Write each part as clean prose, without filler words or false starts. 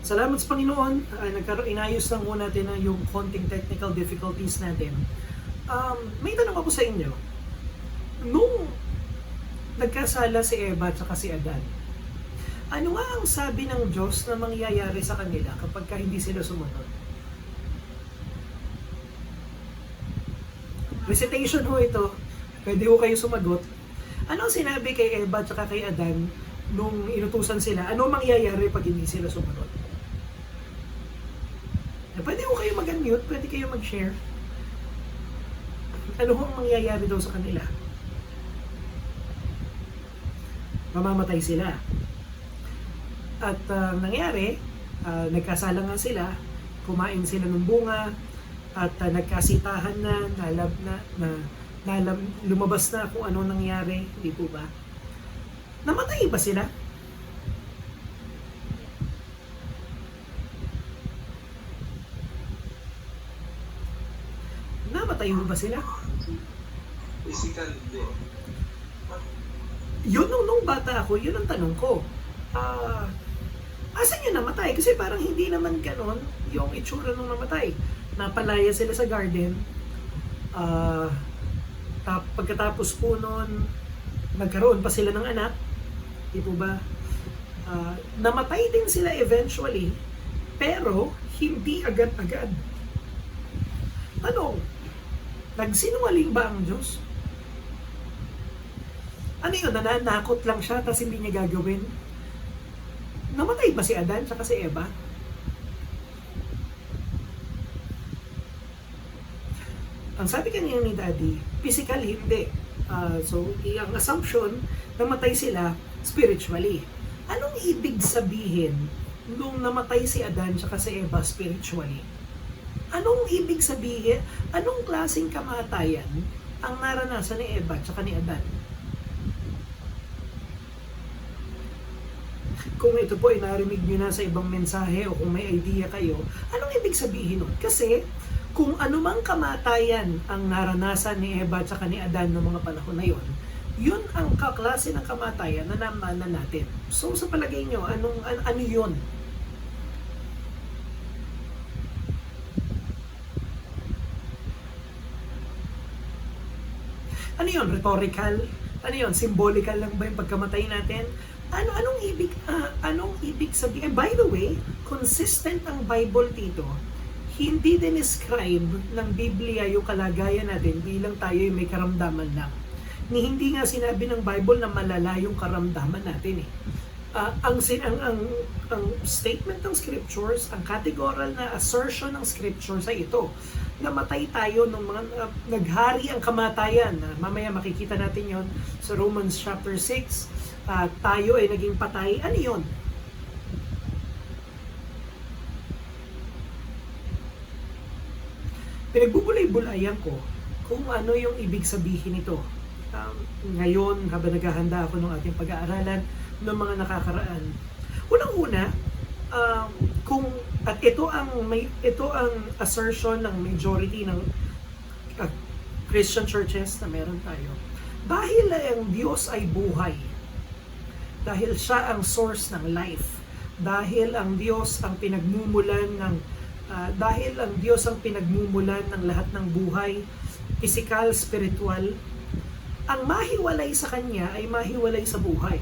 Salamat sa Panginoon, inayos lang muna natin yung konting technical difficulties natin. May tanong ako sa inyo. Nung nagkasala si Eva at si Adan, ano nga ang sabi ng Diyos na mangyayari sa kanila kapag hindi sila sumunod? Recitation ho ito. Pwede ho kayo sumagot. Ano ang sinabi kay Eva at kay Adan nung inutusan sila? Ano mangyayari pag hindi sila sumunod? Pwede ko kayo mag-unmute, pwede kayo mag-share. Ano ang mangyayari daw sa kanila? Mamamatay sila. At nangyari, nagkasala nga sila, kumain sila ng bunga, at nagkasitahan lumabas na kung ano nangyari, di po ba? Namatay ba sila? Namatay ba sila? Physical, hindi. Yun nung bata ako, yun ang tanong ko. Asan yun namatay? Kasi parang hindi naman ganon yung itsura nung namatay. Napalaya sila sa garden. Pagkatapos po nun, nagkaroon pa sila ng anak. Di po ba? Namatay din sila eventually, pero hindi agad-agad. Tanong, nagsinungaling ba ang Diyos? Ano yun, nananakot lang siya tapos hindi niya gagawin? Namatay ba si Adan at si Eva? Ang sabi kanina ni Daddy, physical hindi. So, ang assumption, namatay sila spiritually. Anong ibig sabihin nung namatay si Adan at si Eva spiritually? Anong ibig sabihin? Anong klaseng kamatayan ang naranasan ni Eva at ni Adan? Kung ito po ay narinig nyo na sa ibang mensahe o kung may idea kayo, anong ibig sabihin nun? Kasi kung anumang kamatayan ang naranasan ni Eva at ni Adan noong mga panahon na yon, yun ang kaklase ng kamatayan na namanan natin. So sa palagay nyo, ano yun? Ano yun? Rhetorical? Ano yun? Symbolical lang ba yung pagkamatay natin? Anong ibig sabihin? By the way, consistent ang Bible dito. Hindi describe ng Biblia yung kalagayan natin bilang tayo may karamdaman lang. Hindi nga sinabi ng Bible na malala yung karamdaman natin eh. Ang statement ng scriptures, ang categorical na assertion ng scriptures ay ito. Namatay tayo nung mga naghari ang kamatayan. Mamaya makikita natin yon sa Romans chapter 6. Tayo ay naging patay. Ano yun? Pinagbubulay-bulayan ko kung ano yung ibig sabihin nito. Ngayon, habang naghahanda ako ng ating pag-aaralan ng mga nakakaraan. Unang-una, ito ang assertion ng majority ng Christian churches na meron tayo. Dahil ang Diyos ay buhay, dahil siya ang source ng life, dahil ang Diyos ang pinagmumulan ng lahat ng buhay, physical, spiritual, ang mahiwalay sa Kanya ay mahiwalay sa buhay.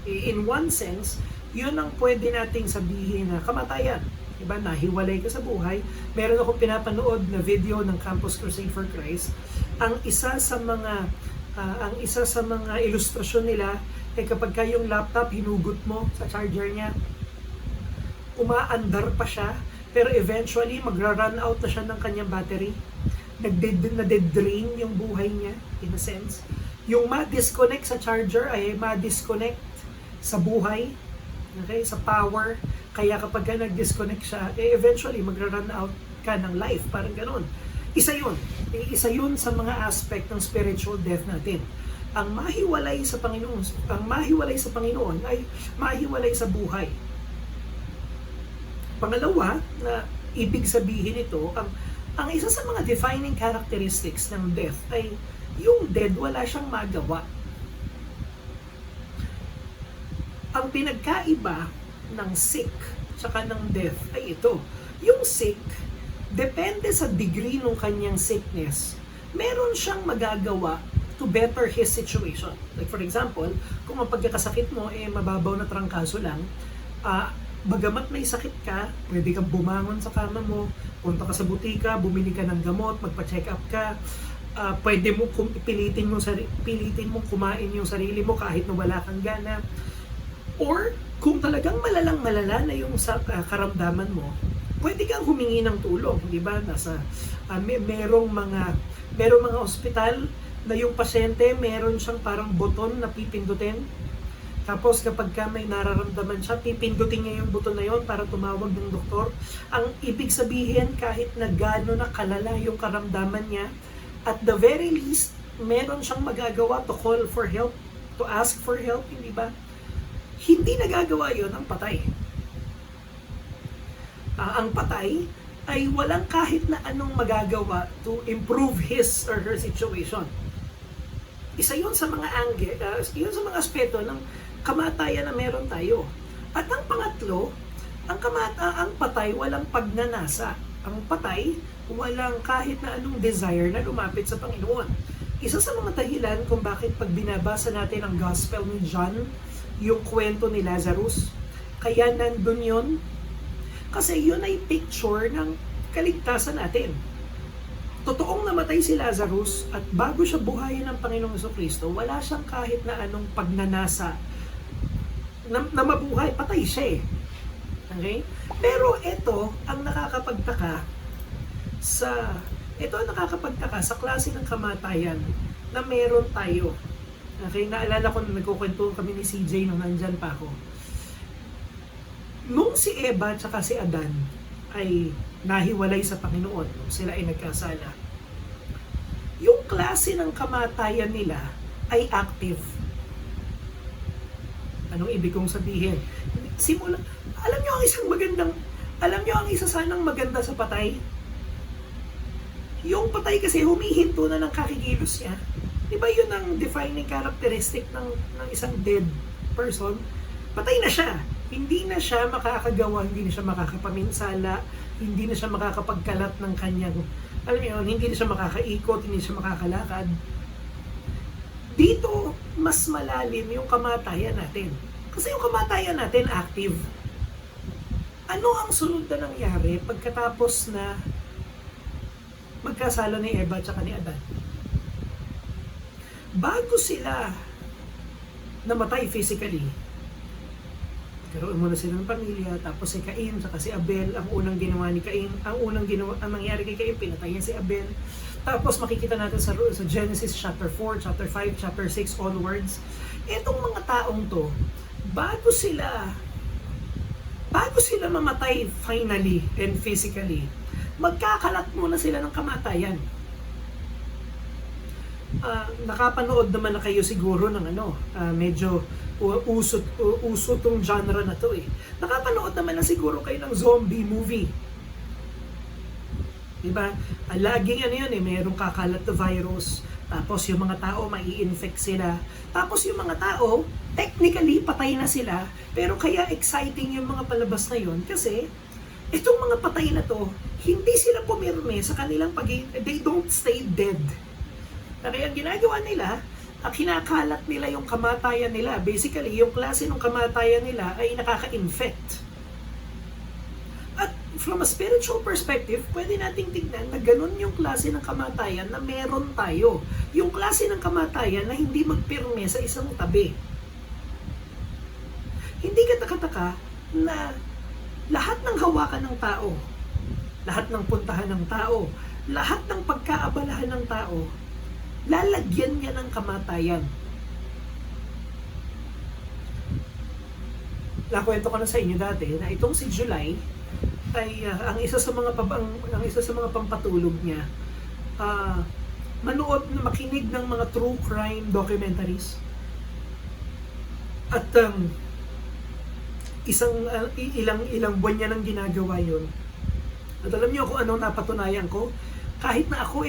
In one sense, yun ang pwede nating sabihin na kamatayan. Diba? Nahiwalay ka sa buhay. Meron akong pinapanood na video ng Campus Crusade for Christ. Ang isa sa mga ilustrasyon nila ay kapag yung laptop hinugot mo sa charger niya, umaandar pa siya, pero eventually magra-run out na siya ng kanyang battery. Nade-drain yung buhay niya, in a sense. Yung ma-disconnect sa charger ay ma-disconnect sa buhay, okay, sa power. Kaya kapag nag-disconnect siya, eventually magra-run out ka ng life, parang gano'n. Isa yun sa mga aspect ng spiritual death natin. Ang mahiwalay sa Panginoon ay mahiwalay sa buhay. Pangalawa, na ibig sabihin ito, ang isa sa mga defining characteristics ng death ay yung dead wala siyang magawa. Ang pinagkaiba ng sick tsaka ng death ay ito. Yung sick, depende sa degree ng kanyang sickness, meron siyang magagawa to better his situation. Like for example, kung ang pagkakasakit mo mababaw na trangkaso lang, bagamat may sakit ka, pwede kang bumangon sa kama mo, punta ka sa butika, bumili ka ng gamot, magpa-check up ka, pwede mo pilitin mo kumain yung sarili mo kahit na wala kang gana. Or kung talagang malala na yung karamdaman mo, pwede kang humingi ng tulong, di ba? Merong mga ospital na yung pasyente, meron siyang parang buton na pipindutin. Tapos kapag may nararamdaman siya, pipindutin niya yung buton na yon para tumawag ng doktor. Ang ibig sabihin, kahit na gaano na kalala yung karamdaman niya, at the very least, meron siyang magagawa to call for help, to ask for help, hindi ba? Hindi nagagawa yon ang patay. Ang patay ay walang kahit na anong magagawa to improve his or her situation. Isa yun sa mga yun sa mga aspeto ng kamatayan na meron tayo. At ang pangatlo, ang patay walang pagnanasa. Ang patay walang kahit na anong desire na lumapit sa Panginoon. Isa sa mga dahilan kung bakit pag binabasa natin ang Gospel ni John, yung kwento ni Lazarus, kaya nandun yun, kasi yun ay picture ng kaligtasan natin. Totoong namatay si Lazarus at bago siya buhayin ng Panginoong Jesucristo, wala siyang kahit na anong pagnanasa na mabuhay, patay siya eh. Okay? Pero ito ang nakakapagtaka sa klase ng kamatayan na meron tayo. Okay? Naalala ko na nagkukwento kami ni CJ nung nandyan pa ako. Nung si Eva at si Adan ay nahiwalay sa Panginoon, nung sila ay nagkasala, yung klase ng kamatayan nila ay active. Anong ibig kong sabihin? Alam nyo ang isa sanang maganda sa patay? Yung patay kasi humihinto na ng kakikilos niya. Di ba yun ang defining characteristic ng isang dead person? Patay na siya. Hindi na siya makakagawa, hindi na siya makakapaminsala, hindi na siya makakapagkalat ng kanyang, alam mo yun, hindi na siya makakaikot, hindi na siya makakalakad. Dito, mas malalim yung kamatayan natin. Kasi yung kamatayan natin active. Ano ang sunod na nangyari pagkatapos na magkasala ni Eva at ni Adan? Bago sila namatay physically, karoon muna sila ng pamilya, tapos si Cain, saka si Abel, ang unang ginawa ni Cain, ang nangyari kay Cain, pinatay niya si Abel. Tapos makikita natin sa Genesis chapter 4, chapter 5, chapter 6 onwards, etong mga taong to, bago sila mamatay finally and physically, magkakalat muna sila ng kamatayan. Nakapanood naman na kayo siguro ng medyo uso tong genre na to eh. Nakapanood naman na siguro kayo ng zombie movie. Diba? Laging merong kakalat na virus, tapos yung mga tao mai-infect sila, tapos yung mga tao technically patay na sila, pero kaya exciting yung mga palabas na yun kasi itong mga patay na to, hindi sila pumirme sa kanilang they don't stay dead. Kaya ang ginagawa nila, kinakalat nila yung kamatayan nila. Basically, yung klase ng kamatayan nila ay nakaka-infect. At from a spiritual perspective, pwede nating tignan na ganun yung klase ng kamatayan na meron tayo. Yung klase ng kamatayan na hindi magpirme sa isang tabi. Hindi kataka-taka na lahat ng hawakan ng tao, lahat ng puntahan ng tao, lahat ng pagkaabalahan ng tao, lalagyan niya ng kamatayan. Nakwento ko na sa inyo dati na itong si July ay ang isa sa mga pampatulog niya, makinig ng mga true crime documentaries. At ilang buwan niya nang ginagawa yun. At alam niyo kung anong napatunayan ko? Kahit na ako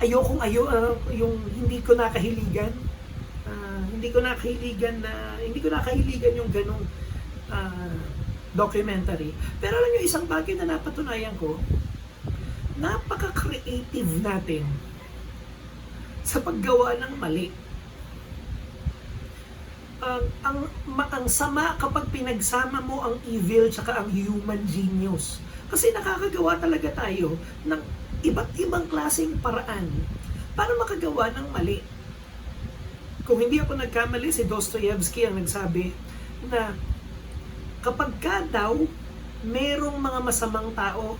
yung hindi ko nakahiligan yung ganong documentary. Pero alam nyo, isang bagay na napatunayan ko, napaka-creative natin sa paggawa ng mali. Ang sama kapag pinagsama mo ang evil tsaka ang human genius. Kasi nakakagawa talaga tayo ng iba't ibang klaseng paraan para makagawa ng mali. Kung hindi ako nagkamali, si Dostoyevsky ang nagsabi na kapag ka daw merong mga masamang tao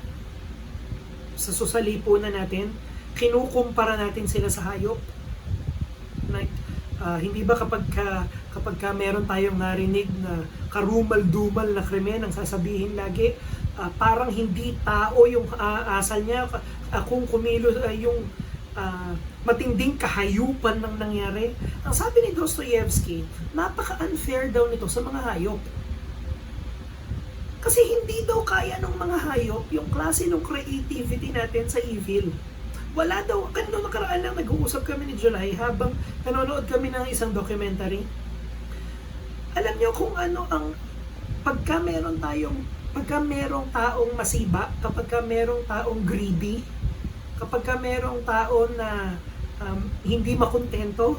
sa susalipunan natin, kinukumpara natin sila sa hayop. Like, hindi ba kapag ka meron tayong narinig na karumal-dumal na krimen, ang sasabihin lagi, parang hindi tao yung asal niya, kung kumilos yung matinding kahayupan ng nangyari. Ang sabi ni Dostoyevsky, napaka-unfair daw nito sa mga hayop. Kasi hindi daw kaya ng mga hayop yung klase ng creativity natin sa evil. Wala daw, kanino nakaraan lang nag-uusap kami ni July habang nanonood kami ng isang documentary. Alam niyo kung ano ang pagka merong taong masiba, kapag ka merong taong greedy, kapag ka merong tao na hindi makontento,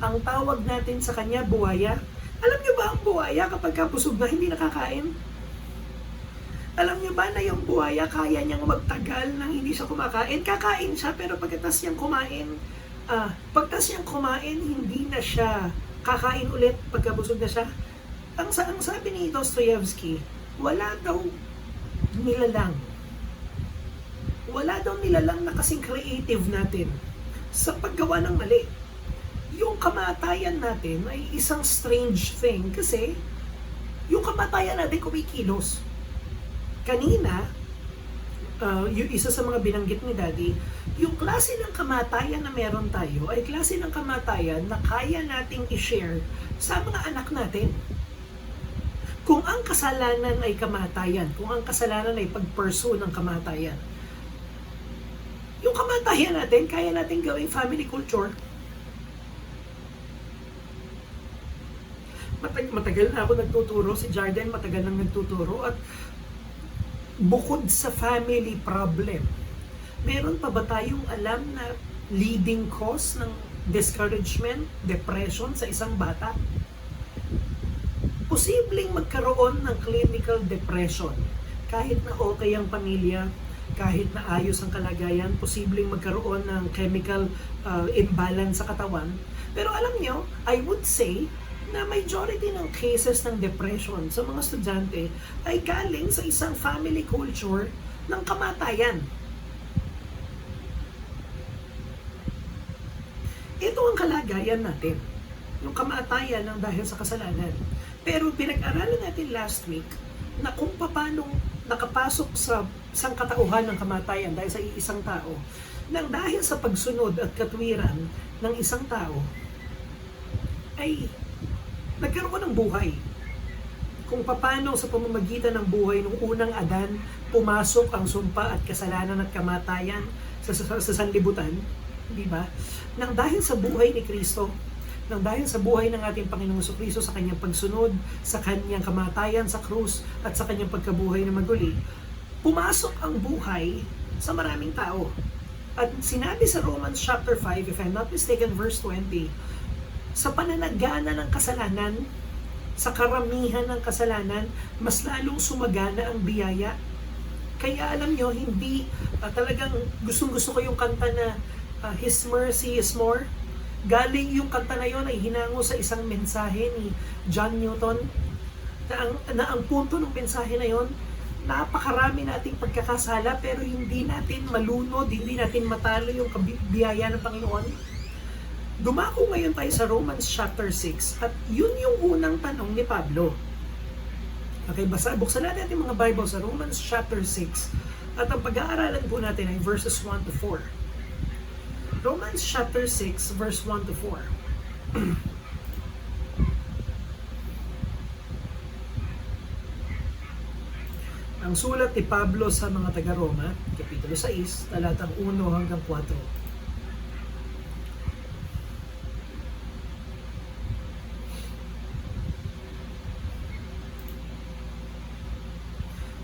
ang tawag natin sa kanya buhaya. Alam niyo ba ang buhaya kapag ka busog na hindi nakakain? Alam niyo ba na yung buhaya kaya niyang magtagal nang hindi siya kumakain? Kakain siya pero pagkatapos niyang kumain, hindi na siya kakain ulit pagkabusog na siya. Ang sabi ni Dostoyevsky, wala daw nilalang na kasing creative natin sa paggawa ng mali. Yung kamatayan natin ay isang strange thing kasi yung kamatayan natin kumikilos. Kanina, yung isa sa mga binanggit ni Daddy, yung klase ng kamatayan na meron tayo ay klase ng kamatayan na kaya nating i-share sa mga anak natin. Kung ang kasalanan ay kamatayan, kung ang kasalanan ay pag-pursue ng kamatayan, yung kamatayan natin, kaya natin gawing family culture. Matagal na ako nagtuturo, si Jarden matagal nang nagtuturo, at bukod sa family problem, meron pa ba tayong alam na leading cause ng discouragement, depression sa isang bata? Posibleng magkaroon ng clinical depression kahit na okay ang pamilya, kahit na ayos ang kalagayan, posibleng magkaroon ng chemical imbalance sa katawan. Pero alam nyo, I would say na majority ng cases ng depression sa mga estudyante ay galing sa isang family culture ng kamatayan. Ito ang kalagayan natin, yung kamatayan ng dahil sa kasalanan. Pero pinag-aralan natin last week na kung paano nakapasok sa sangkatauhan ng kamatayan dahil sa isang tao, nang dahil sa pagsunod at katwiran ng isang tao, ay nagkaroon ng buhay. Kung paano sa pamamagitan ng buhay ng unang Adan, pumasok ang sumpa at kasalanan at kamatayan sa sanlibutan, di ba? Nang dahil sa buhay ni Kristo, nang dahil sa buhay ng ating Panginoong Jesucristo sa kanyang pagsunod, sa kanyang kamatayan sa krus at sa kanyang pagkabuhay na maguli, pumasok ang buhay sa maraming tao. At sinabi sa Romans chapter 5, if I'm not mistaken, verse 20, sa pananagana ng kasalanan, sa karamihan ng kasalanan, mas lalong sumagana ang biyaya. Kaya alam nyo, hindi talagang gustong-gusto ko yung kanta na His mercy is more. Galing yung kanta na yun ay hinango sa isang mensahe ni John Newton na ang punto ng mensahe na yun, napakarami nating pagkakasala pero hindi natin malunod, hindi natin matalo yung biyaya ng Panginoon. Dumako ngayon tayo sa Romans chapter 6 at yun yung unang tanong ni Pablo. Okay, buksan natin ating mga Bible sa Romans chapter 6 at ang pag-aaralan po natin ay verses 1 to 4. Romans chapter 6 verse 1 to 4. Ang sulat ni Pablo sa mga taga-Roma, kapitulo 6, talatang 1 hanggang 4.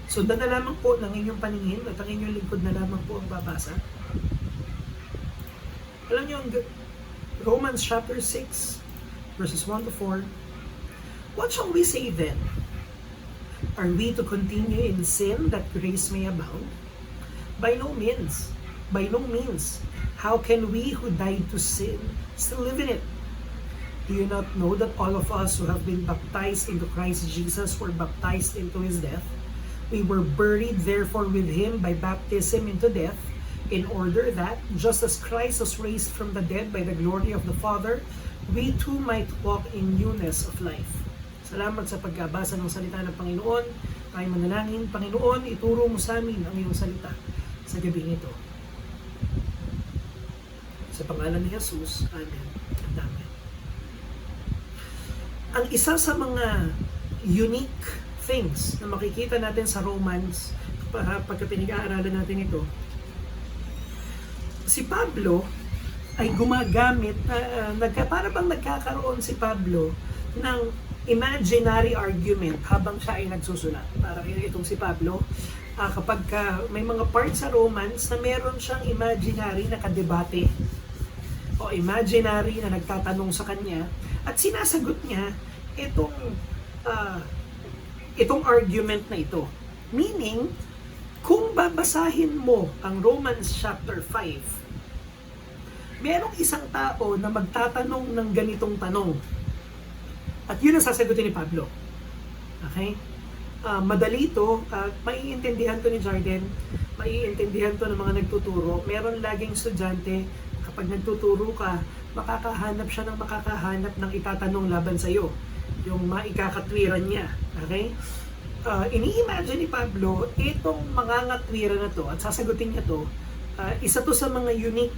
Sundan na lamang po ng inyong paningin at ang inyong lingkod na lamang po ang babasa. Alam niyo, Romans chapter 6, verses 1 to 4. What shall we say then? Are we to continue in sin that grace may abound? By no means. By no means. How can we who died to sin still live in it? Do you not know that all of us who have been baptized into Christ Jesus were baptized into His death? We were buried therefore with Him by baptism into death, in order that, just as Christ was raised from the dead by the glory of the Father, we too might walk in newness of life. Salamat sa pagkabasa ng salita ng Panginoon. Tayo manalangin, Panginoon, ituro mo sa amin ang iyong salita sa gabi ito. Sa pangalan ni Jesus, Amen. Amen. Ang isa sa mga unique things na makikita natin sa Romans pagka pinag-aaralan natin ito, si Pablo ay gumagamit, para bang nagkakaroon si Pablo ng imaginary argument habang siya ay nagsusulat. Parang itong si Pablo, kapag may mga parts sa Romans na meron siyang imaginary na kadebate o imaginary na nagtatanong sa kanya at sinasagot niya itong argument na ito. Meaning, kung babasahin mo ang Romans chapter 5, merong isang tao na magtatanong ng ganitong tanong. At yun ang sasagutin ni Pablo. Okay? Madali ito, maiintindihan to ni Jordan, maiintindihan to ng mga nagtuturo. Meron laging estudyante, kapag nagtuturo ka, makakahanap siya ng itatanong laban sa iyo. Yung maikakatwiran niya. Okay? Ini-imagine ni Pablo, itong mga ngatwiran na to, at sasagutin niya to, isa to sa mga unique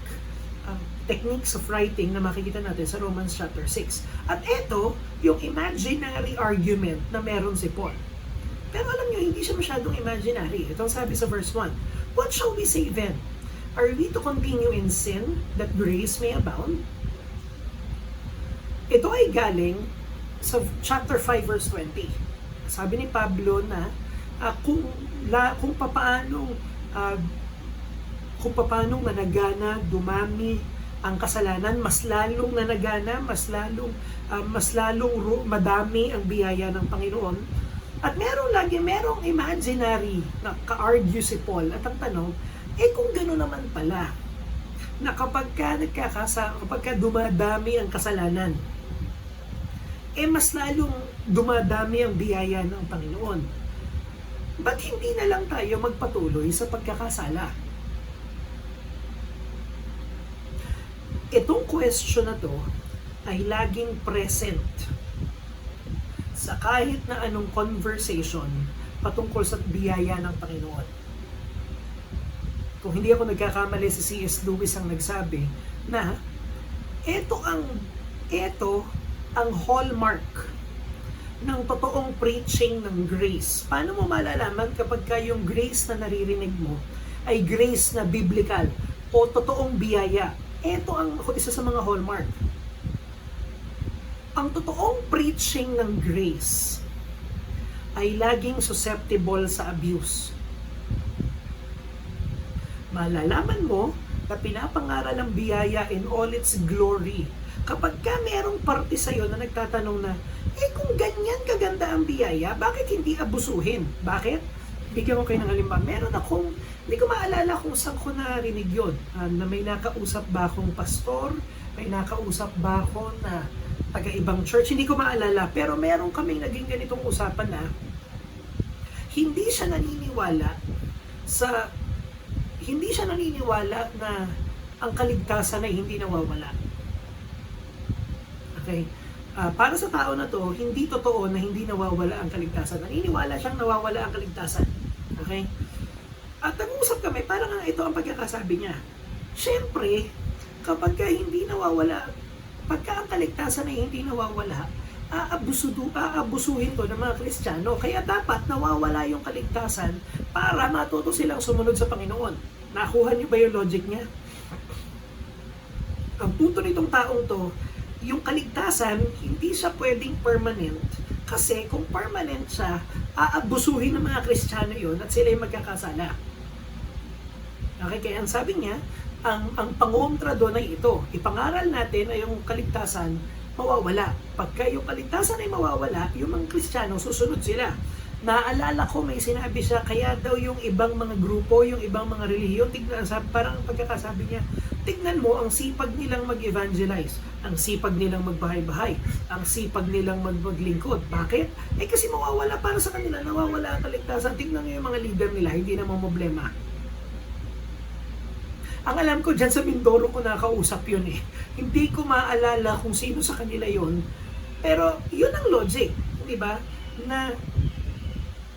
techniques of writing na makikita natin sa Romans chapter 6. At ito, yung imaginary argument na meron si Paul. Pero alam nyo, hindi siya masyadong imaginary. Itong sabi sa verse 1, what shall we say then? Are we to continue in sin that grace may abound? Ito ay galing sa chapter 5 verse 20. Sabi ni Pablo na kung papaanong nanagana, dumami ang kasalanan, mas lalong nanagana, mas lalong madami ang biyaya ng Panginoon. At merong imaginary na ka-argue si Paul. At ang tanong, kung gano'n naman pala, na kapag dumadami ang kasalanan, mas lalong dumadami ang biyaya ng Panginoon. Ba't hindi na lang tayo magpatuloy sa pagkakasala? Itong question na to ay laging present sa kahit na anong conversation patungkol sa biyaya ng Panginoon. Kung hindi ako nagkakamali, si C.S. Lewis ang nagsabi na ito ang hallmark ng totoong preaching ng grace. Paano mo malalaman kapag yung grace na naririnig mo ay grace na biblical o totoong biyaya? Ito ang isa sa mga hallmark. Ang totoong preaching ng grace ay laging susceptible sa abuse. Malalaman mo na pinapangaral ang biyaya in all its glory kapag merong parte sa'yo na nagtatanong na, kung ganyan kaganda ang biyaya, bakit hindi abusuhin? Bakit? Bigyan ko kayo ng halimbawa. Meron akong, hindi ko maalala kung saan ko narinig yun, na may nakausap ba akong pastor, may nakausap ba ako na taga-ibang church, hindi ko maalala, pero meron kaming naging ganitong usapan na hindi siya naniniwala na ang kaligtasan ay hindi nawawala. Okay? Para sa tao na to, hindi totoo na hindi nawawala ang kaligtasan. Naniniwala siyang nawawala ang kaligtasan. Okay? At nag-uusap kami, parang ito ang pagkakasabi niya. Siyempre, kapag hindi nawawala, pagka ang kaligtasan ay hindi nawawala, aabusuhin to ng mga Kristiyano. Kaya dapat nawawala yung kaligtasan para matuto silang sumunod sa Panginoon. Nakuha niyo ba yung logic niya? Ang punto nitong taong to, yung kaligtasan, hindi siya pwedeng permanent. Kasi kung permanent siya, aabusuhin ng mga Kristiyano yun at sila yung magkakasala. Okay, kaya ang sabi niya, ang pangontra doon ay ito. Ipangaral natin ay yung kaligtasan mawawala. Pagka yung kaligtasan ay mawawala, yung mga Kristiyano susunod sila. Naalala ko may sinabi siya, kaya daw yung ibang mga grupo, yung ibang mga relihiyon, tignan, parang pagkakasabi niya, tignan mo ang sipag nilang mag-evangelize, ang sipag nilang magbahay-bahay, ang sipag nilang maglingkod. Bakit? Kasi mawawala para sa kanila, nawawala ang kaligtasan. Tignan niyo yung mga leader nila, hindi naman problema. Ang alam ko dyan sa Mindoro ko nakausap yun eh. Hindi ko maalala kung sino sa kanila yun. Pero yun ang logic, di ba? Na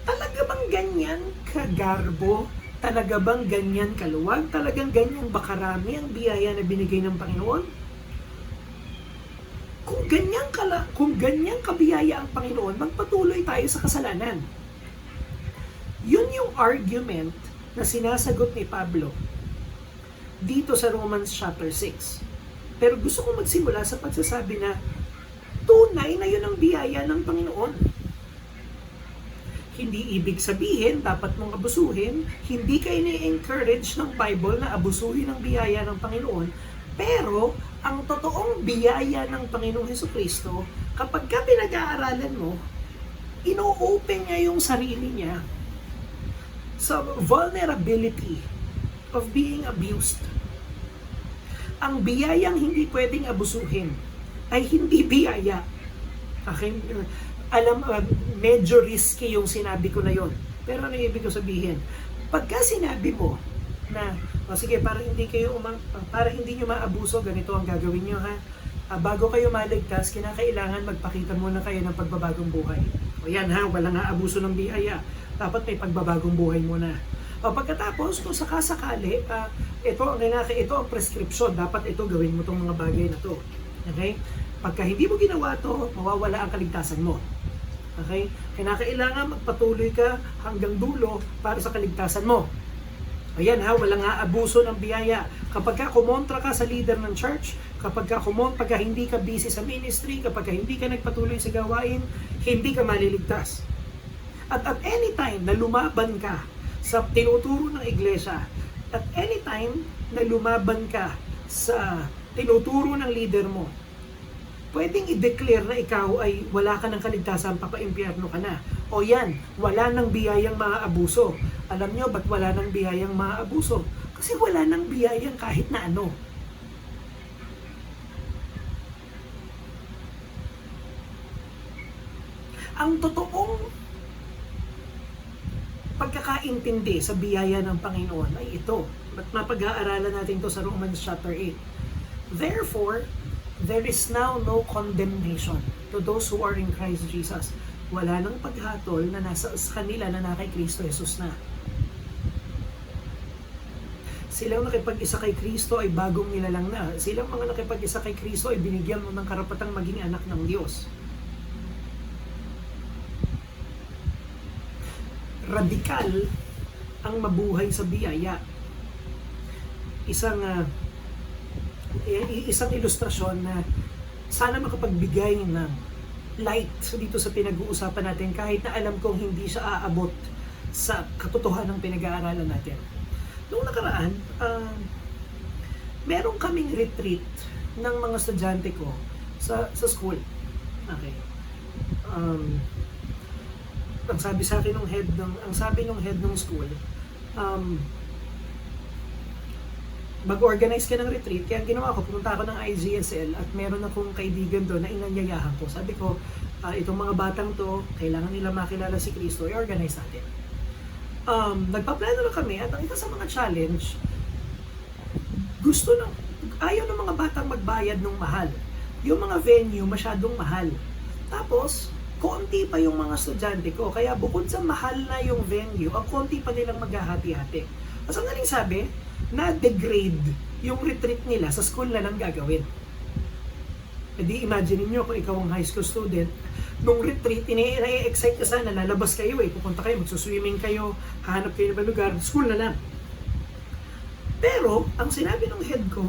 talaga bang ganyan kagarbo? Talaga bang ganyan kaluwag? Talagang ganyan ba karami ang biyaya na binigay ng Panginoon? Kung ganyan kabiyaya ang Panginoon, magpatuloy tayo sa kasalanan. Yun yung argument na sinasagot ni Pablo dito sa Romans chapter 6. Pero gusto ko magsimula sa pagsasabi na tunay na yun ang biyaya ng Panginoon. Hindi ibig sabihin dapat mong abusuhin, hindi kayo ni-encourage ng Bible na abusuhin ang biyaya ng Panginoon, pero ang totoong biyaya ng Panginoong Hesukristo, kapag ka pinag-aaralan mo, ino-open niya yung sarili niya sa vulnerability of being abused. Ang biyayang hindi pwedeng abusuhin ay hindi biyaya. Okay? Medyo risky yung sinabi ko na yon. Pero ano ibig ko sabihin? Pagka sinabi mo na, sige, para hindi nyo maabuso, ganito ang gagawin nyo ha. Bago kayo maligtas, kinakailangan magpakita muna kayo ng pagbabagong buhay. O yan ha, walang aabuso ng biyaya. Dapat may pagbabagong buhay muna. O pagkatapos, kung sakasakali, ito ang prescription. Dapat ito gawin mo itong mga bagay na to. Okay? Pagka hindi mo ginawa to, mawawala ang kaligtasan mo. Okay? Kailangan magpatuloy ka hanggang dulo para sa kaligtasan mo. Ayan ha, walang aabuso ng biyaya. Kapag ka kumontra ka sa leader ng church, kapag ka hindi ka busy sa ministry, kapag ka hindi ka nagpatuloy sa gawain, hindi ka maliligtas. At any time na lumaban ka sa tinuturo ng iglesia, at any time na lumaban ka sa tinuturo ng leader mo, pwedeng i-declare na ikaw ay wala ka ng kaligtasan, papaimpyerno ka na. O yan, wala nang biyayang maaabuso. Alam nyo, ba't wala nang biyayang maaabuso? Kasi wala nang biyayang kahit na ano. Ang totoong pagkakaintindi sa biyaya ng Panginoon ay ito. At mapag-aaralan natin ito sa Romans chapter 8. Therefore, there is now no condemnation to those who are in Christ Jesus. Wala nang paghatol na nasa kanila na kay Kristo Jesus na. Silang nakipag-isa kay Kristo ay bagong nilalang na. Silang mga nakipag-isa kay Kristo ay binigyan mo ng karapatang maging anak ng Diyos. Radikal ang mabuhay sa biyaya. Isang ilustrasyon na sana makapagbigay ng light dito sa pinag-uusapan natin kahit na alam kong hindi siya aabot sa katotohanan ng pinag-aaralan natin. Noong nakaraan, meron kaming retreat ng mga estudyante ko sa school. Okay. Ang sabi sa akin ng head ng school, mag-organize ka ng retreat. Kaya ginawa ko, pumunta ako ng IGSL at meron akong kaibigan doon na inanyayahan ko. Sabi ko, itong mga batang to, kailangan nila makilala si Kristo, i-organize natin. Nagpaplano na kami at ang isa sa mga challenge, ayaw ng mga batang magbayad ng mahal. Yung mga venue, masyadong mahal. Tapos, konti pa yung mga estudyante ko. Kaya bukod sa mahal na yung venue, ang konti pa nilang maghahati-hati. Mas ang galing sabi, na-degrade yung retreat nila sa school na lang gagawin. E di imagine niyo kung ikaw ang high school student, nung retreat, i-excite ka sana, lalabas kayo pupunta kayo, magsuswimming kayo, hahanap kayo ng lugar, school na lang. Pero, ang sinabi ng head ko,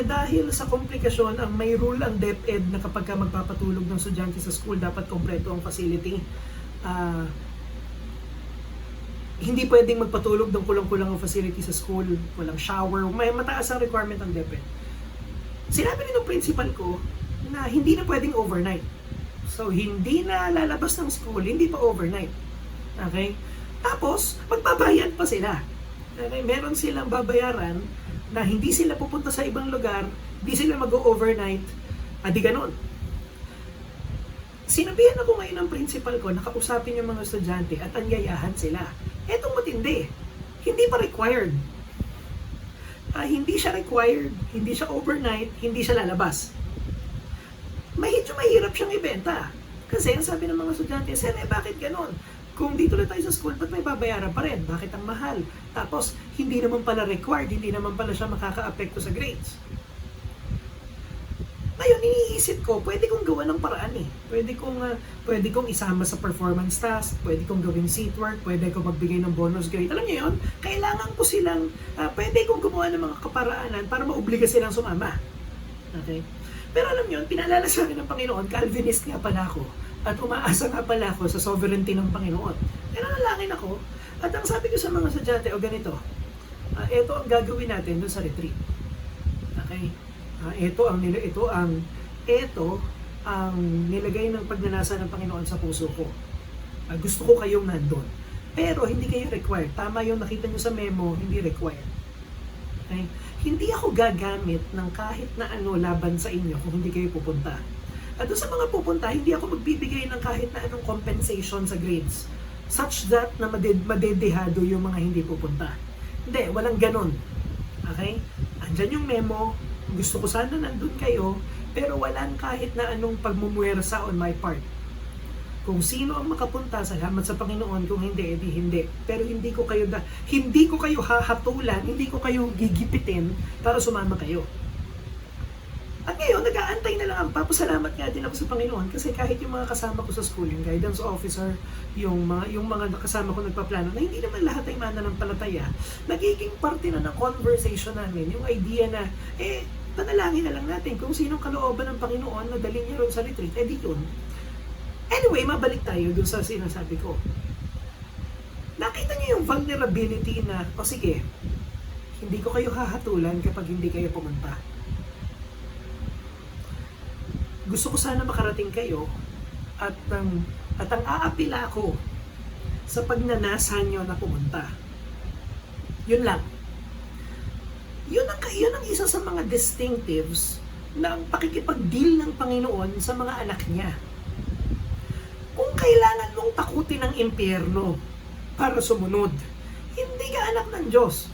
dahil sa komplikasyon, ang may rule ang DepEd na kapag ka magpapatulog ng estudyante sa school, dapat kompleto ang facility. Hindi pwedeng magpatulog ng kulang-kulang ang facility sa school, walang shower, may mataas ang requirement ng DepEd. Sinabi rin ng principal ko na hindi na pwedeng overnight. So, hindi na lalabas ng school, hindi pa overnight. Okay? Tapos, magbabayad pa sila. Okay? Meron silang babayaran na hindi sila pupunta sa ibang lugar, hindi sila mag-overnight, di ganun. Sinabihan ako ngayon ng principal ko, nakausapin yung mga estudyante at anyayahan sila. Etong matindi, hindi pa required. Hindi siya required, hindi siya overnight, hindi siya lalabas. Medyo mahirap siyang ibenta. Kasi ang sabi ng mga estudyante, Sir, bakit ganun? Kung dito na tayo sa school, ba't may babayaran pa rin? Bakit ang mahal? Tapos, hindi naman pala required, hindi naman pala siya makaka-apekto sa grades. Ngayon, iniisip ko, pwede kong gawa ng paraan eh. Pwede kong isama sa performance task, pwede kong gawing seat work, pwede kong magbigay ng bonus grade. Alam niyo yun, kailangan ko silang, pwede kong gumawa ng mga kaparaanan para maobliga silang sumama. Okay? Pero alam niyo, pinaalala sa akin ng Panginoon, Calvinist nga pala ako. At umaasa nga pala ako sa sovereignty ng Panginoon. Kaya nanalangin ako. At ang sabi ko sa mga estudyante, ganito, ito ang gagawin natin dun sa retreat. Okay? Ito ang nilagay ng pagnanasa ng Panginoon sa puso ko. Gusto ko kayong nandun. Pero hindi kayo required. Tama yung nakita nyo sa memo, hindi required. Okay? Hindi ako gagamit ng kahit na ano laban sa inyo kung hindi kayo pupunta. At doon sa mga pupunta, hindi ako magbibigay ng kahit na anong compensation sa grades such that na madedehado yung mga hindi pupunta. Hindi, walang ganun. Okay? Andyan yung memo, gusto ko sana nandun kayo, pero walang kahit na anong pagmumuwersa on my part. Kung sino ang makapunta, salamat sa Panginoon. Kung hindi, edi hindi. Pero hindi ko kayo hahatulan, hindi ko kayo gigipitin para sumama kayo. At ngayon, nag-aantay na lang. Papasalamat nga din ako sa Panginoon kasi kahit yung mga kasama ko sa school, yung guidance officer, yung mga kasama ko nagpaplano, na hindi naman lahat ay mananampalataya, nagiging parte na ng conversation namin. Yung idea na, panalangin na lang natin kung sinong kalooban ng Panginoon na dalhin niya ron sa retreat, di yun. Anyway, mabalik tayo dun sa sinasabi ko. Nakita niyo yung vulnerability na, sige, hindi ko kayo hahatulan kapag hindi kayo pumunta. Gusto ko sana makarating kayo at ang aapila ko sa pagnanasa nyo na pumunta. Yun lang. Yun ang isa sa mga distinctives ng pakikipag-deal ng Panginoon sa mga anak niya. Kung kailangan mong takutin ng impyerno para sumunod, hindi ka anak ng Diyos.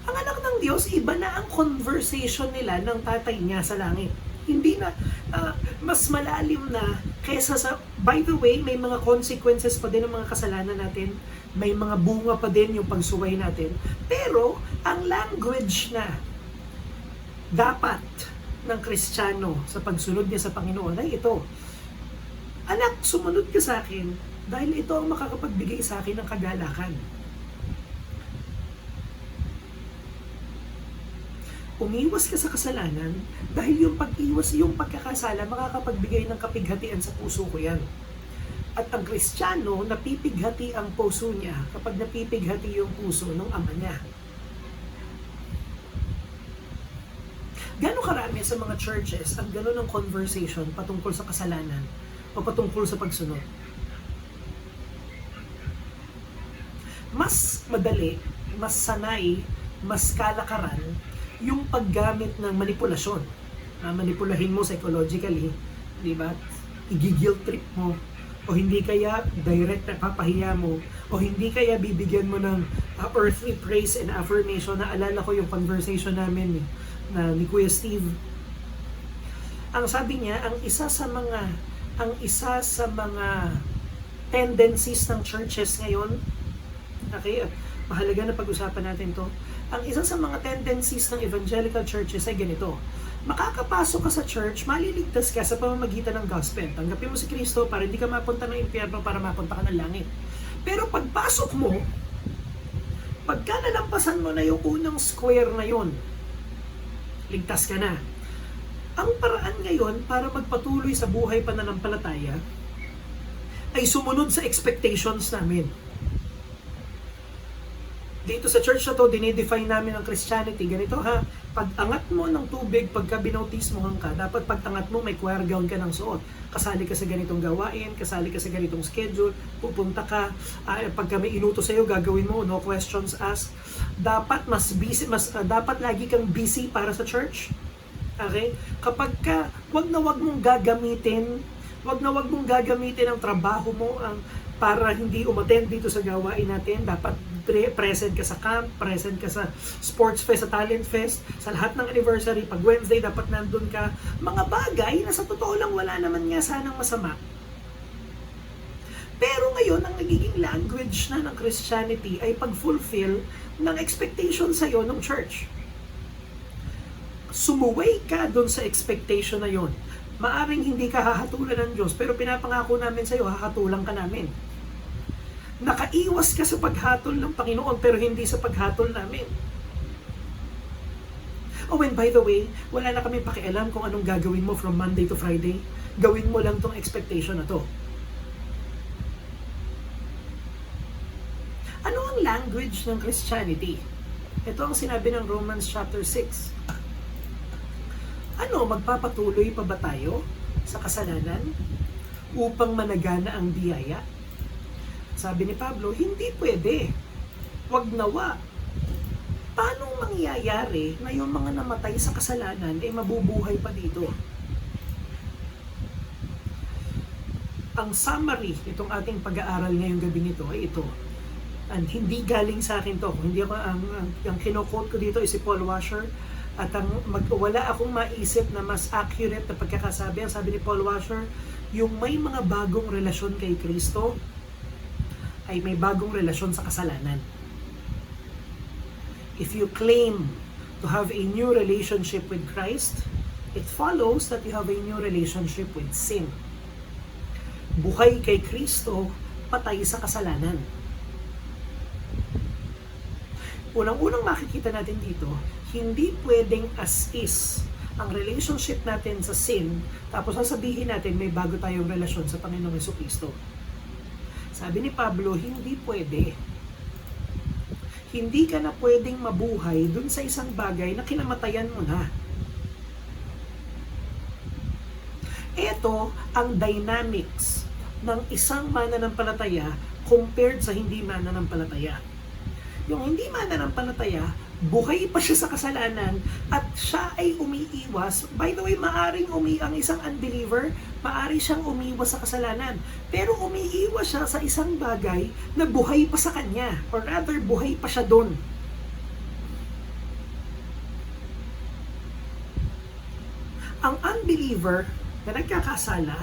Ang anak ng Diyos, iba na ang conversation nila ng tatay niya sa langit. Hindi na, mas malalim na kaysa sa, by the way, may mga consequences pa din ang mga kasalanan natin, may mga bunga pa din yung pagsuway natin, pero ang language na dapat ng Kristiyano sa pagsunod niya sa Panginoon ay ito. Anak, sumunod ka sa akin dahil ito ang makakapagbigay sa akin ng kagalakan. Umiwas ka sa kasalanan dahil yung pag-iwas, yung pagkakasala, makakapagbigay ng kapighatian sa puso ko yan. At ang Kristiyano, napipighati ang puso niya kapag napipighati yung puso ng ama niya. Gano'ng karami sa mga churches ang gano'n ng conversation patungkol sa kasalanan o patungkol sa pagsunod? Mas madali, mas sanay, mas kalakaran yung paggamit ng manipulasyon. Manipulahin mo psychologically, di ba? I-guilt trip mo, o hindi kaya direct na papahiya mo, o hindi kaya bibigyan mo ng earthly praise and affirmation. Naalala ko yung conversation namin ni Kuya Steve. Ang sabi niya, ang isa sa mga tendencies ng churches ngayon, okay, mahalaga na pag-usapan natin to. Ang isa sa mga tendencies ng evangelical churches ay ganito. Makakapasok ka sa church, maliligtas ka sa pamamagitan ng gospel. Tanggapin mo si Kristo para hindi ka mapunta ng impyerno, para mapunta ka ng langit. Pero pagpasok mo, pagka nalampasan mo na yung unang square na yun, ligtas ka na. Ang paraan ngayon para magpatuloy sa buhay pananampalataya ay sumunod sa expectations namin. Dito sa church na to, dinidefine namin ang Christianity. Ganito ha, pag angat mo ng tubig, pagka binautismohan ka, dapat pag angat mo, may choir gown ka ng suot. Kasali ka sa ganitong gawain, kasali ka sa ganitong schedule, pupunta ka, pagka may inuto sa'yo, gagawin mo, no questions asked. Dapat mas busy, dapat lagi kang busy para sa church. Okay? Kapag ka, wag na wag mong gagamitin ang trabaho mo para hindi umattend dito sa gawain natin. Dapat present ka sa camp, present ka sa sports fest, sa talent fest, sa lahat ng anniversary. Pag Wednesday, dapat nandun ka. Mga bagay na sa totoo lang wala naman nga sanang masama. Pero ngayon, ang nagiging language na ng Christianity ay pag-fulfill ng expectation sa'yo ng church. Sumuway ka doon sa expectation na yon. Maaring hindi ka hahatulan ng Diyos, pero pinapangako namin sa'yo, hahatulan ka namin. Nakaiwas ka sa paghatol ng Panginoon, pero hindi sa paghatol namin. Oh, and by the way, wala na kami pakialam kung anong gagawin mo from Monday to Friday. Gawin mo lang tong expectation na to. Ano ang language ng Christianity? Ito ang sinabi ng Romans chapter 6. Ano, magpapatuloy pa ba tayo sa kasalanan upang managana ang biyaya? Sabi ni Pablo, hindi pwede. Wag nawa. Paano mangyayari na yung mga namatay sa kasalanan ay mabubuhay pa dito? Ang summary itong ating pag-aaral ngayong gabi nito ay ito. And hindi galing sa akin to. Hindi ako, ang kino-quote ko dito is si Paul Washer. At wala akong maisip na mas accurate na pagkakasabi. Ang sabi ni Paul Washer, yung may mga bagong relasyon kay Kristo ay may bagong relasyon sa kasalanan. If you claim to have a new relationship with Christ, it follows that you have a new relationship with sin. Buhay kay Kristo, patay sa kasalanan. Unang-unang makikita natin dito, hindi pwedeng as is ang relationship natin sa sin, tapos sasabihin natin may bago tayong relasyon sa Panginoong Jesucristo. Sabi ni Pablo, hindi pwede. Hindi ka na pwedeng mabuhay dun sa isang bagay na kinamatayan mo na. Ito ang dynamics ng isang mananampalataya compared sa hindi mananampalataya. Yung hindi mananampalataya, buhay pa siya sa kasalanan at siya ay umiiwas. By the way, ang isang unbeliever, maari siyang umiwas sa kasalanan. Pero umiiwas siya sa isang bagay na buhay pa sa kanya. Or rather, buhay pa siya doon. Ang unbeliever na nagkakasala,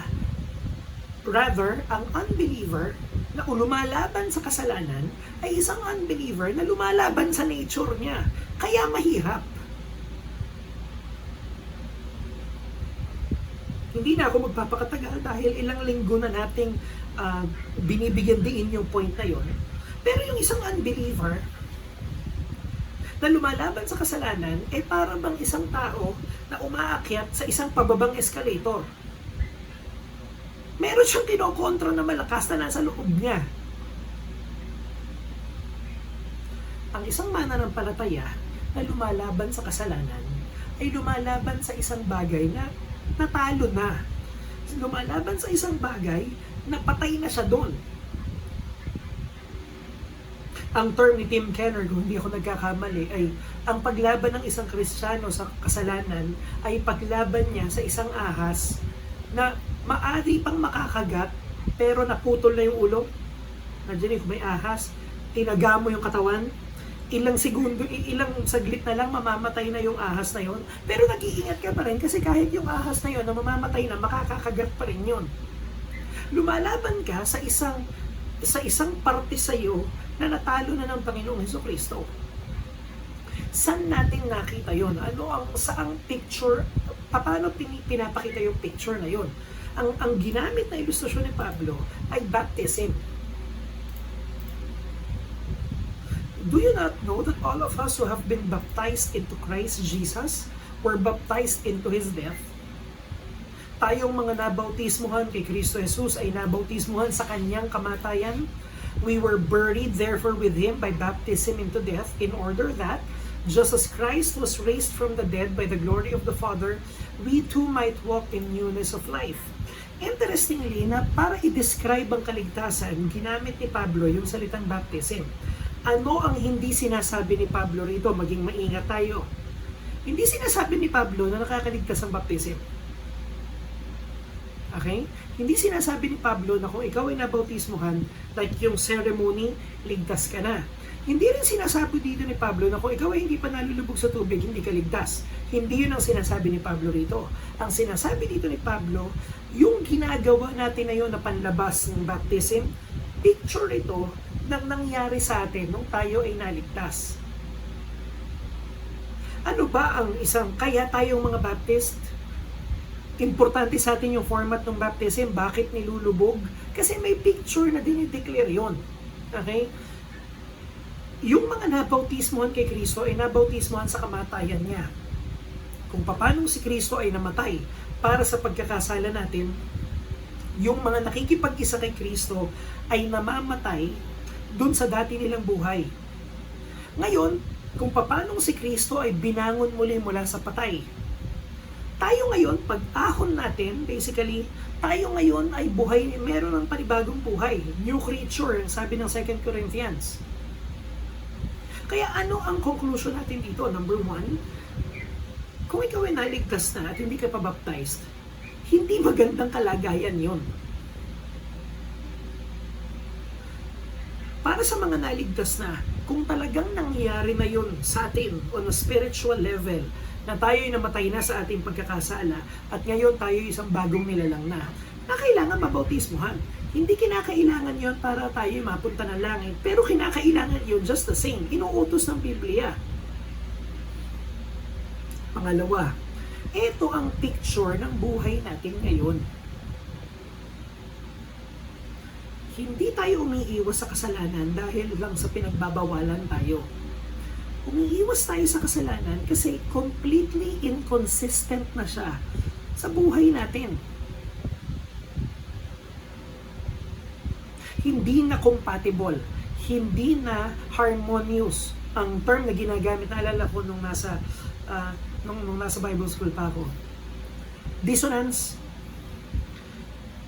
ang unbeliever na lumalaban sa kasalanan ay isang unbeliever na lumalaban sa nature niya. Kaya mahirap. Hindi na ako magpapakatagal dahil ilang linggo na nating binibigyan din yung point na yon. Pero yung isang unbeliever na lumalaban sa kasalanan ay para bang isang tao na umaakyat sa isang pababang escalator. Meron siyang kinokontra na malakas na nasa loob niya. Ang isang mananampalataya na lumalaban sa kasalanan ay lumalaban sa isang bagay na natalo na. Lumalaban sa isang bagay na patay na siya doon. Ang term ni Tim Keller, kung hindi ako nagkakamali, ay ang paglaban ng isang Kristiyano sa kasalanan ay paglaban niya sa isang ahas na maari pang makakagat pero naputol na yung ulo. Nandiyan kung may ahas, tinaga mo yung katawan, ilang saglit na lang mamamatay na yung ahas na yon. Pero nag-iingat ka pa rin kasi kahit yung ahas na yon na mamamatay na, makakagat pa rin yun. Lumalaban ka sa isang parte sa iyo na natalo na ng Panginoong Jesucristo. Saan natin nakita yon? Saang picture? Paano pinapakita yung picture na yon? Ang ginamit na ilustrasyon ni Pablo ay baptism. Do you not know that all of us who have been baptized into Christ Jesus were baptized into His death. Tayong mga nabautismuhan kay Kristo Jesus ay nabautismuhan sa Kanyang kamatayan. We were buried therefore with Him by baptism into death, in order that, just as Christ was raised from the dead by the glory of the Father, we too might walk in newness of life. Interestingly, na para i-describe ang kaligtasan, ginamit ni Pablo yung salitang baptism. Ano ang hindi sinasabi ni Pablo rito? Maging maingat tayo. Hindi sinasabi ni Pablo na nakakaligtas ang baptism. Okay? Hindi sinasabi ni Pablo na kung ikaw ay nabautismuhan, like yung ceremony, ligtas ka na. Hindi rin sinasabi dito ni Pablo na kung ikaw ay hindi pa nalulubog sa tubig, hindi ka ligtas. Hindi yun ang sinasabi ni Pablo rito. Ang sinasabi dito ni Pablo, yung ginagawa natin na yun na panlabas ng baptism, picture ito ng nangyari sa atin nung tayo ay naligtas. Ano ba ang isang, kaya tayong mga Baptist, importante sa atin yung format ng baptism, bakit nilulubog? Kasi may picture na dinideclare yun. Okay? Yung mga nabautismuhan kay Kristo ay nabautismuhan sa kamatayan niya. Kung paano si Kristo ay namatay para sa pagkakasala natin, yung mga nakikipag-isa kay Kristo ay namamatay dun sa dati nilang buhay. Ngayon, kung paano si Kristo ay binangon muli mula sa patay. Tayo ngayon, pag-ahon natin, basically, tayo ngayon ay buhay, meron ng panibagong buhay. New creature, sabi ng 2 Corinthians. Kaya ano ang conclusion natin dito? Number 1, kung ikaw ay naligtas na at hindi ka pa baptized, hindi magandang kalagayan yon. Para sa mga naligtas na, kung talagang nangyari na yun sa atin on a spiritual level, na tayo ay namatay na sa ating pagkakasala at ngayon tayo isang bagong nilalang na kailangan mabautismuhan. Hindi kinakailangan yon para tayo mapunta ng langit, pero kinakailangan yon just the same. Inuutos ng Biblia. Pangalawa, ito ang picture ng buhay natin ngayon. Hindi tayo umiiwas sa kasalanan dahil lang sa pinagbabawalan tayo. Umiiwas tayo sa kasalanan kasi completely inconsistent na siya sa buhay natin. Hindi na compatible, hindi na harmonious. Ang term na ginagamit, naalala ko nung nasa Bible school pa ako. Dissonance.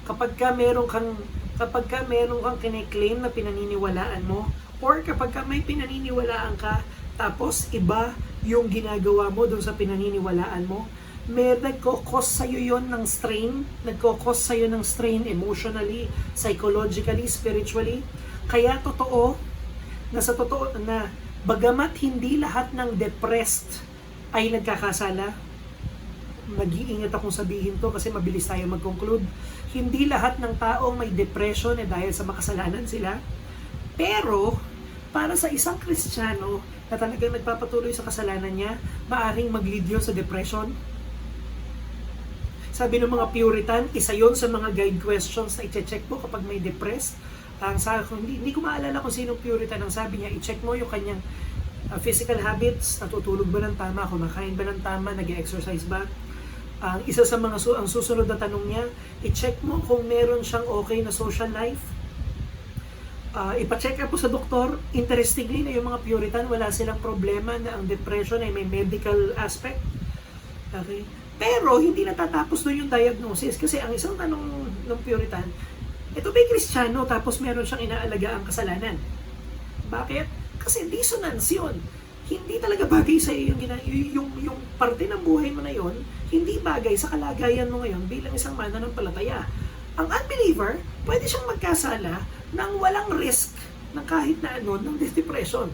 Kapag ka meron kang kine-claim na pinaniniwalaan mo, or kapag ka may pinaniniwalaan ka, tapos iba yung ginagawa mo doon sa pinaniniwalaan mo, may nagkakos sa'yo yon ng strain, emotionally, psychologically, spiritually. Kaya totoo na bagamat hindi lahat ng depressed ay nagkakasala, mag-iingat akong sabihin to kasi mabilis tayo mag-conclude, hindi lahat ng taong may depression ay dahil sa makasalanan sila. Pero, para sa isang Kristiyano na talagang nagpapatuloy sa kasalanan niya, maaring mag-lead yun sa depression. Sabi ng mga Puritan, isa yon sa mga guide questions na i-check mo kapag may depressed. Hindi ko maalala kung sinong Puritan, ang sabi niya, i-check mo yung kanyang physical habits, natutulog ba ng tama, kumakain ba ng tama, nag-exercise ba. Isa sa mga ang susunod na tanong niya, i-check mo kung meron siyang okay na social life. Ipa-check up po sa doktor. Interestingly na yung mga Puritan, wala silang problema na ang depression ay may medical aspect. Okay? Pero hindi natatapos doon yung diagnosis kasi ang isang tanong ng Puritan, ito ba'y Kristiyano tapos meron siyang inaalagaan kasalanan? Bakit? Kasi dissonance yun. Hindi talaga bagay sa iyo yung parte ng buhay mo na yon, hindi bagay sa kalagayan mo ngayon bilang isang mananampalataya. Ang unbeliever, pwede siyang magkasala ng walang risk ng kahit na ano ng depression.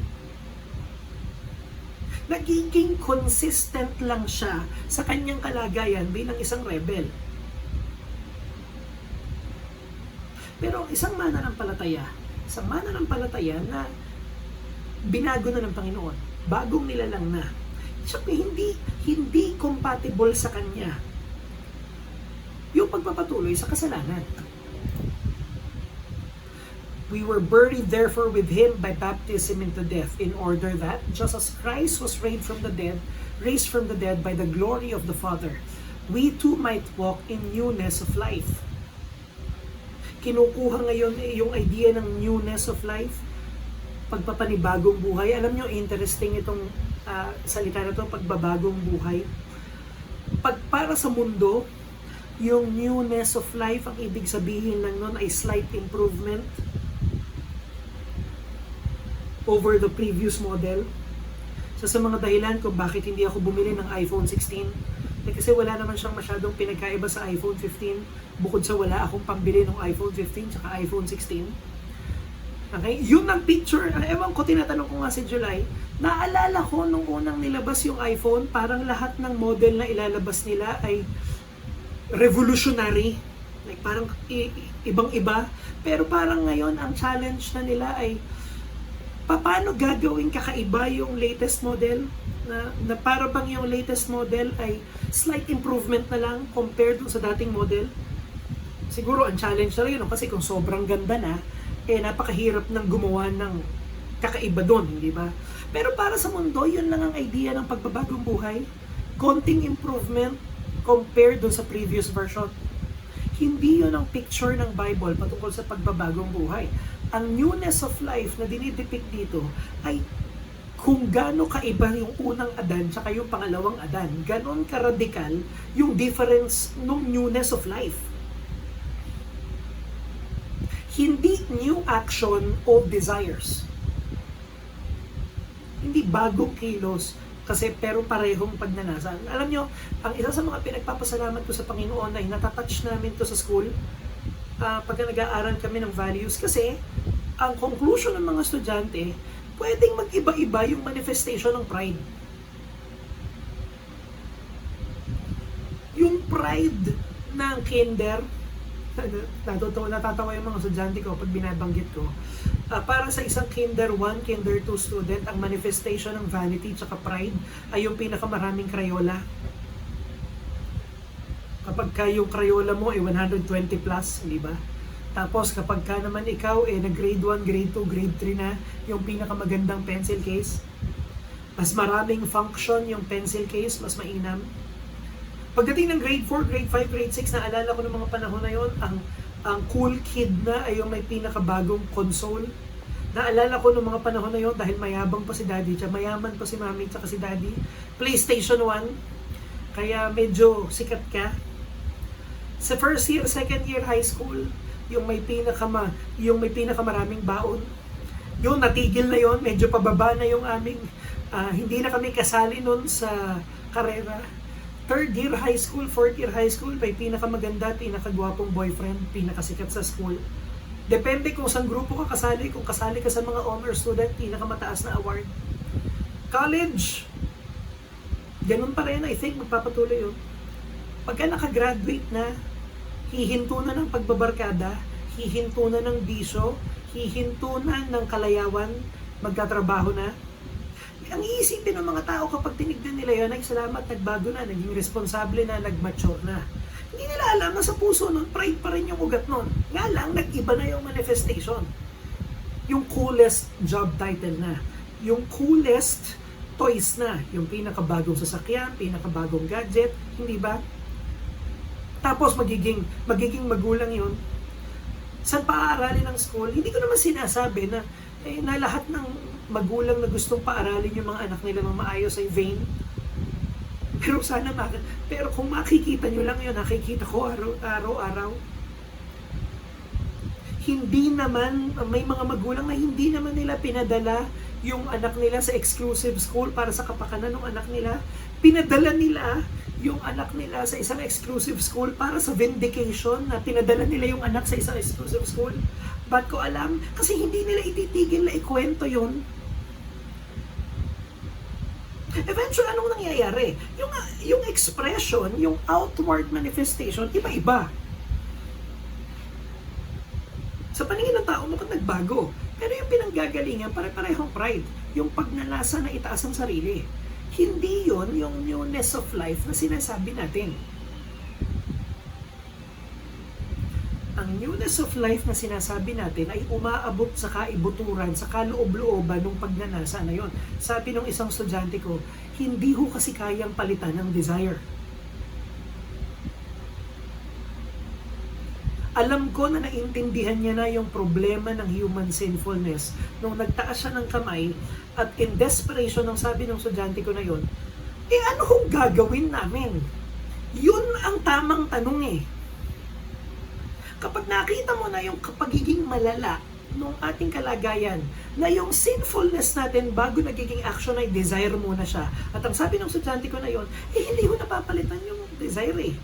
Nagiging consistent lang siya sa kanyang kalagayan bilang isang rebel. Pero isang mananampalataya na binago na ng Panginoon, bagong nilalang na, hindi compatible sa kanya yung pagpapatuloy sa kasalanan. We were buried therefore with Him by baptism into death, in order that, just as Christ was raised from the dead raised from the dead by the glory of the Father, we too might walk in newness of life. Kinukuha ngayon yung idea ng newness of life, pagpapanibagong buhay. Alam nyo, interesting itong salita na to, pagbabagong buhay. Para sa mundo, yung newness of life, ang ibig sabihin lang nun ay slight improvement over the previous model. So sa mga dahilan kung bakit hindi ako bumili ng iPhone 16, kasi wala naman siyang masyadong pinagkaiba sa iPhone 15, bukod sa wala akong pambili ng iPhone 15 tsaka iPhone 16. Okay? Yun ang picture. Ewan ko, tinatanong ko nga si July, naalala ko nung unang nilabas yung iPhone, parang lahat ng model na ilalabas nila ay revolutionary. Like parang ibang-iba. Pero parang ngayon, ang challenge na nila ay paano gagawin kakaiba yung latest model na para bang yung latest model ay slight improvement na lang compared sa dating model. Siguro ang challenge na yun kasi kung sobrang ganda na, napakahirap ng gumawa ng kakaiba doon, hindi ba? Pero para sa mundo, yun lang ang idea ng pagbabagong buhay. Konting improvement compared doon sa previous version. Hindi yun ang picture ng Bible patungkol sa pagbabagong buhay. Ang newness of life na dinidepict dito ay kung gaano kaiba yung unang Adan tsaka yung pangalawang Adan. Ganon karadikal yung difference ng newness of life. Hindi new action of desires. Hindi bagong kilos kasi pero parehong pagnanasa. Alam nyo, ang isa sa mga pinagpapasalamat ko sa Panginoon ay natatouch namin to sa school pag nag-aaral kami ng values kasi ang conclusion ng mga estudyante, pwedeng mag-iba-iba yung manifestation ng pride. Yung pride ng kinder, natatawa yung mga estudyante ko pag binabanggit ko. Para sa isang kinder 1, kinder 2 student, ang manifestation ng vanity at pride ay yung pinakamaraming Crayola. Kapag ka yung Crayola mo ay 120 plus, di ba? Tapos kapag ka naman ikaw na grade 1, grade 2, grade 3 na, yung pinakamagandang pencil case, mas maraming function yung pencil case, mas mainam. Pagdating ng grade 4, grade 5, grade 6, naalala ko ng mga panahon na yon, ang cool kid na ay yung may pinakabagong console. Naalala ko ng mga panahon na yon dahil mayabang pa si daddy, mayaman pa si mami, tsaka si daddy. PlayStation 1, kaya medyo sikat ka. Sa first year, second year high school, yung may pinakamaraming baon. Yung natigil na yon, medyo pababa na yung aming, hindi na kami kasali nun sa karera. Third year high school, fourth year high school, may pinakamaganda, pinakagwapong boyfriend, pinakasikat sa school. Depende kung saan grupo ka kasali. Kung kasali ka sa mga honor student, pinakamataas na award. College, ganun pa rin. I think magpapatuloy yun. Pagka nakagraduate na, hihinto na ng pagbabarkada, hihinto na ng bisyo, hihinto na ng kalayawan, magtatrabaho na. Ang iisipin ng mga tao kapag tinignan nila yun ay salamat, nagbago na, naging responsable na, nagmature na. Hindi nila alam na sa puso nun, pride pa rin yung ugat nun. Nga lang, nag-iba na yung manifestation. Yung coolest job title na. Yung coolest toys na. Yung pinakabagong sasakyan, pinakabagong gadget, hindi ba? Tapos magiging magulang yun. Saan paaaralin ng school? Hindi ko naman sinasabi na lahat ng magulang na gustong paaralin yung mga anak nila ng maayos ay vain. Pero sana pero kung makikita nyo lang yun, nakikita ko araw-araw. Hindi naman, may mga magulang na hindi naman nila pinadala yung anak nila sa exclusive school para sa kapakanan ng anak nila. Pinadala nila yung anak nila sa isang exclusive school para sa vindication na pinadala nila yung anak sa isang exclusive school. Ba't ko alam? Kasi hindi nila ititigil na ikwento yun. Eventually, anong nangyayari? Yung expression, yung outward manifestation, iba-iba. Sa paningin ng tao, mukhang nagbago. Pero yung pinanggagalingan, pare-parehong pride. Yung pagnanasa na itaas ang sarili. Hindi yon yung newness of life na sinasabi natin. Ang newness newness of life na sinasabi natin ay umaabot sa kaibuturan, sa kaloob-looban ng pagnanasa na yon. Sabi ng isang estudyante ko, hindi ho kasi kayang palitan ng desire. Alam ko na naintindihan niya na yung problema ng human sinfulness nung nagtaas siya ng kamay at in desperation ng sabi ng estudyante ko na yon, ano hong gagawin namin? Yun ang tamang tanong eh. Kapag nakita mo na yung pagiging malala nung ating kalagayan, na yung sinfulness natin bago nagiging action ay desire muna siya. At ang sabi ng estudyante ko na yon, hindi ko napapalitan yung desire eh.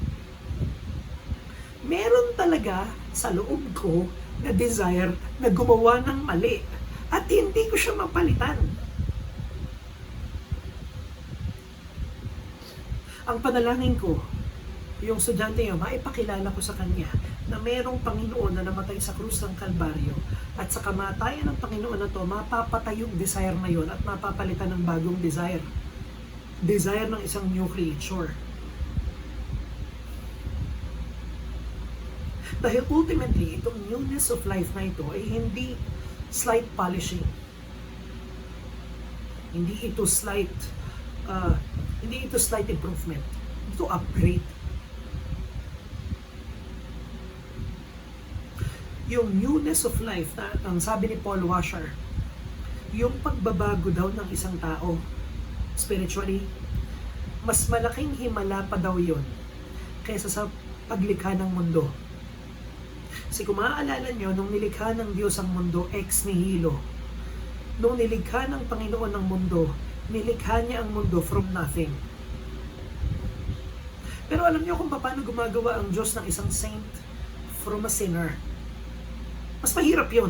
Meron talaga sa loob ko na desire na gumawa ng mali at hindi ko siya mapalitan. Ang panalangin ko, yung estudyante niya, maipakilala ko sa kanya na merong Panginoon na namatay sa krus ng Kalbaryo at sa kamatayan ng Panginoon na to, mapapatay yung desire na yun at mapapalitan ng bagong desire. Desire ng isang new creature. Dahil ultimately, itong newness of life na ito ay hindi slight polishing. Hindi ito slight improvement. Ito upgrade. Yung newness of life na ang sabi ni Paul Washer, yung pagbabago daw ng isang tao spiritually, mas malaking himala pa daw yun kaysa sa paglikha ng mundo. Kasi kung maaalala nyo, nung nilikha ng Diyos ang mundo ex nihilo, nung nilikha ng Panginoon ang mundo, nilikha niya ang mundo from nothing. Pero alam niyo kung paano gumagawa ang Diyos ng isang saint from a sinner? Mas mahirap yun.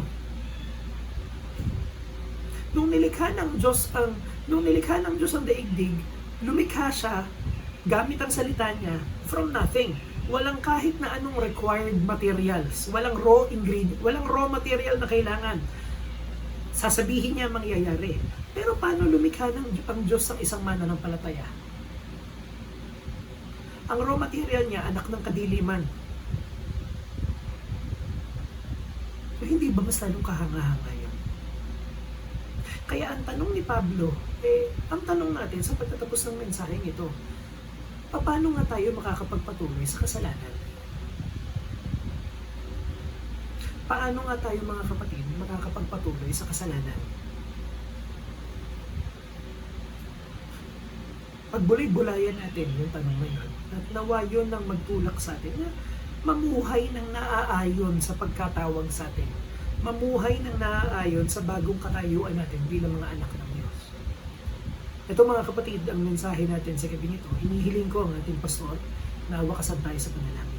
Nung nilikha ng Diyos ang daigdig, lumikha siya gamit ang salita niya from nothing. Walang kahit na anong required materials, walang raw ingredient, walang raw material na kailangan. Sasabihin niya mangyayari. Pero paano lumikha ang Diyos ng isang mananampalataya? Ang raw material niya, anak ng kadiliman. So, hindi ba mas lalong kahanga-hanga yun? Kaya ang tanong ni Pablo, ang tanong natin sa pagtatapos ng mensaheng ito, paano nga tayo makakapagpatuloy sa kasalanan? Paano nga tayo mga kapatid makakapagpatuloy sa kasalanan? Pagbulay-bulayan natin yung tanong na yun, at nawa yun ang magtulak sa atin na mamuhay ng naaayon sa pagkatawag sa atin. Mamuhay ng naaayon sa bagong katayuan natin bilang mga anak ng Diyos. Ito mga kapatid, ang mensahe natin sa gabi nito. Hinihiling ko ang ating pastor na wakasan tayo sa panalangin.